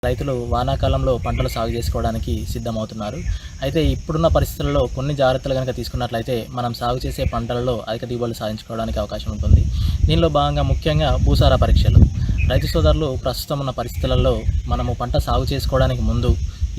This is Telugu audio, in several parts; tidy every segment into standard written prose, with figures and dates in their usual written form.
రైతులు వానాకాలంలో పంటలు సాగు చేసుకోవడానికి సిద్ధమవుతున్నారు. అయితే ఇప్పుడున్న పరిస్థితుల్లో కొన్ని జాగ్రత్తలు గనుక తీసుకున్నట్లయితే మనం సాగు చేసే పంటలలో అధిక దిగుబడులు సాధించుకోవడానికి అవకాశం ఉంటుంది. దీనిలో భాగంగా ముఖ్యంగా భూసార పరీక్షలు. రైతు సోదరులు ప్రస్తుతం ఉన్న పరిస్థితులలో మనము పంట సాగు చేసుకోవడానికి ముందు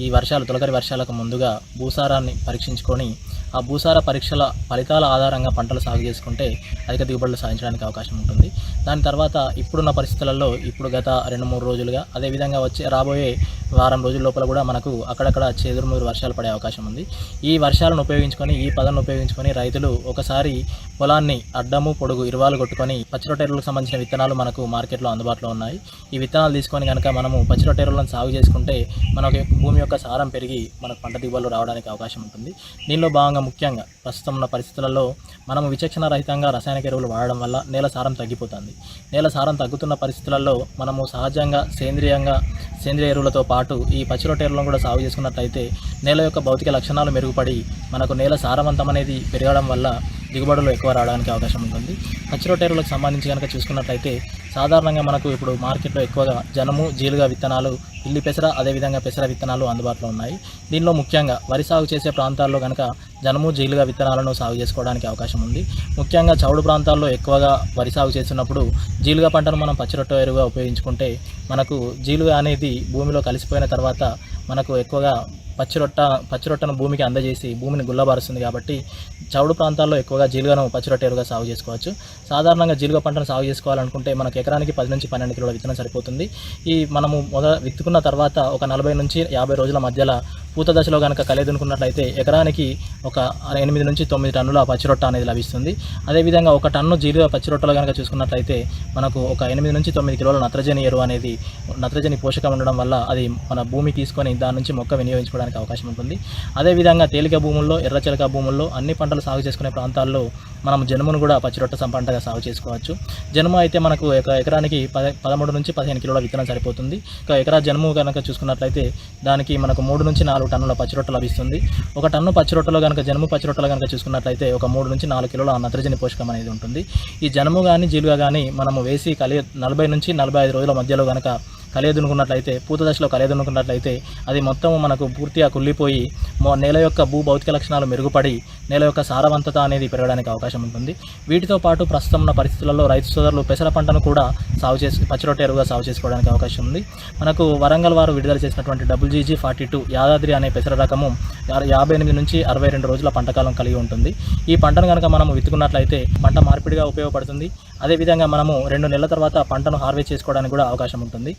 ఈ తొలకరి వర్షాలకు ముందుగా భూసారాన్ని పరీక్షించుకొని ఆ భూసార పరీక్షల ఫలితాల ఆధారంగా పంటలు సాగు చేసుకుంటే అధిక దిగుబడులు సాధించడానికి అవకాశం ఉంటుంది. దాని తర్వాత ఇప్పుడున్న పరిస్థితులలో గత 2-3 రోజులుగా అదేవిధంగా రాబోయే వారం రోజుల లోపల కూడా మనకు అక్కడక్కడ చెదురుమదురు వర్షాలు పడే అవకాశం ఉంది. ఈ వర్షాలను ఉపయోగించుకొని ఈ పదాన్ని ఉపయోగించుకొని రైతులు ఒకసారి పొలాన్ని అడ్డము పొడుగు ఇరువాలు కొట్టుకొని పచ్చిరొట్టెరులకు సంబంధించిన విత్తనాలు మనకు మార్కెట్లో అందుబాటులో ఉన్నాయి. ఈ విత్తనాలు తీసుకొని కనుక మనము పచ్చిరొట్టెరులను సాగు చేసుకుంటే మనకు భూమి యొక్క సారం పెరిగి మనకు పంట దిగుబడులు రావడానికి అవకాశం ఉంటుంది. దీనిలో భాగంగా ముఖ్యంగా ప్రస్తుతం ఉన్న పరిస్థితులలో మనము విచక్షణ రహితంగా రసాయనిక ఎరువులు వాడడం వల్ల నేల సారం తగ్గిపోతుంది. నేల సారం తగ్గుతున్న పరిస్థితులలో మనము సహజంగా సేంద్రియ ఎరువులతో పాటు ఈ పచ్చిరొట్టె ఎరువులను కూడా సాగు చేసుకున్నట్లయితే నేల యొక్క భౌతిక లక్షణాలు మెరుగుపడి మనకు నేల సారవంతం అనేది పెరగడం వల్ల దిగుబడులు ఎక్కువ రావడానికి అవకాశం ఉంటుంది. పచ్చిరొట్టె ఎరువులకు సంబంధించి కనుక చూసుకున్నట్లయితే సాధారణంగా మనకు ఇప్పుడు మార్కెట్లో ఎక్కువగా జనుము జీలుగా విత్తనాలు, ఇల్లి పెసర అదేవిధంగా పెసర విత్తనాలు అందుబాటులో ఉన్నాయి. దీనిలో ముఖ్యంగా వరి సాగు చేసే ప్రాంతాల్లో కనుక జనుము జీలుగా విత్తనాలను సాగు చేసుకోవడానికి అవకాశం ఉంది. ముఖ్యంగా చౌడు ప్రాంతాల్లో ఎక్కువగా వరి సాగు చేస్తున్నప్పుడు జీలుగా పంటను మనం పచ్చిరొట్టె ఎరువుగా ఉపయోగించుకుంటే మనకు జీలుగా అనేది భూమిలో కలిసిపోయిన తర్వాత మనకు ఎక్కువగా పచ్చిరొట్టను భూమికి అందజేసి భూమిని గుల్లబారుస్తుంది. కాబట్టి చౌడు ప్రాంతాల్లో ఎక్కువగా జీలుగను పచ్చిరొట్టె ఎరువుగా సాగు చేసుకోవచ్చు. సాధారణంగా జీలుగ పంటను సాగు చేసుకోవాలనుకుంటే మనకు ఎకరానికి 10 నుంచి 12 కిలోల విత్తనం సరిపోతుంది. మనము విత్తుకున్న తర్వాత ఒక 40 నుంచి 50 రోజుల మధ్యలో పూత దశలో కనుక కలిదునుకున్నట్లయితే ఎకరానికి ఒక 8 నుంచి 9 టన్నుల పచ్చిరొట్ట అనేది లభిస్తుంది. అదేవిధంగా ఒక టన్ను జీలుగ పచ్చిరొట్టలో కనుక చూసుకున్నట్లయితే మనకు ఒక 8 నుంచి 9 కిలోల నత్రజని ఎరువు అనేది నత్రజని పోషకం ఉండడం వల్ల అది మన భూమి తీసుకొని దాని నుంచి మొక్క వినియోగించుకోవడానికి అవకాశం ఉంటుంది. అదేవిధంగా తేలిక భూముల్లో, ఎర్రచిలక భూముల్లో అన్ని పంటలు సాగు చేసుకునే ప్రాంతాల్లో మనం జనుమును కూడా పచ్చిరొట్ట పంటగా సాగు చేసుకోవచ్చు. జనుము అయితే మనకు ఎకరానికి 13 నుంచి 15 కిలోల విత్తనం సరిపోతుంది. ఎకరా జనుము కనుక చూసుకున్నట్లయితే దానికి మనకు 3 నుంచి 4 టన్నుల పచ్చిరొట్ట లభిస్తుంది. ఒక టన్ను పచ్చిరొట్టలో కనుక జనుము పచ్చిరొట్టలో కనుక చూసుకున్నట్లయితే ఒక 3 నుంచి 4 కిలోల నత్రజని పోషకం అనేది ఉంటుంది. ఈ జనుము కానీ జీలుగా కానీ మనము వేసి 40 నుంచి 45 రోజుల మధ్యలో కనుక కలియదునుకున్నట్లయితే పూత దశలో కలియదునుకున్నట్లయితే అది మొత్తం మనకు పూర్తిగా కుళ్ళిపోయి నేల యొక్క భౌతిక లక్షణాలు మెరుగుపడి నేల యొక్క సారవంతత అనేది పెరగడానికి అవకాశం ఉంటుంది. వీటితో పాటు ప్రస్తుతం ఉన్న పరిస్థితులలో రైతు సోదరులు పెసర పంటను కూడా పచ్చిరొట్టె ఎరువుగా సాగు చేసుకోవడానికి అవకాశం ఉంది. మనకు వరంగల్ వారు విడుదల చేసినటువంటి WGG42 యాదాద్రి అనే పెసర రకము 58 నుంచి 62 రోజుల పంటకాలం కలిగి ఉంటుంది. ఈ పంటను కనుక మనము విత్తుకున్నట్లయితే పంట మార్పిడిగా ఉపయోగపడుతుంది. అదేవిధంగా మనము 2 నెలల తర్వాత పంటను హార్వెస్ట్ చేసుకోవడానికి కూడా అవకాశం ఉంటుంది.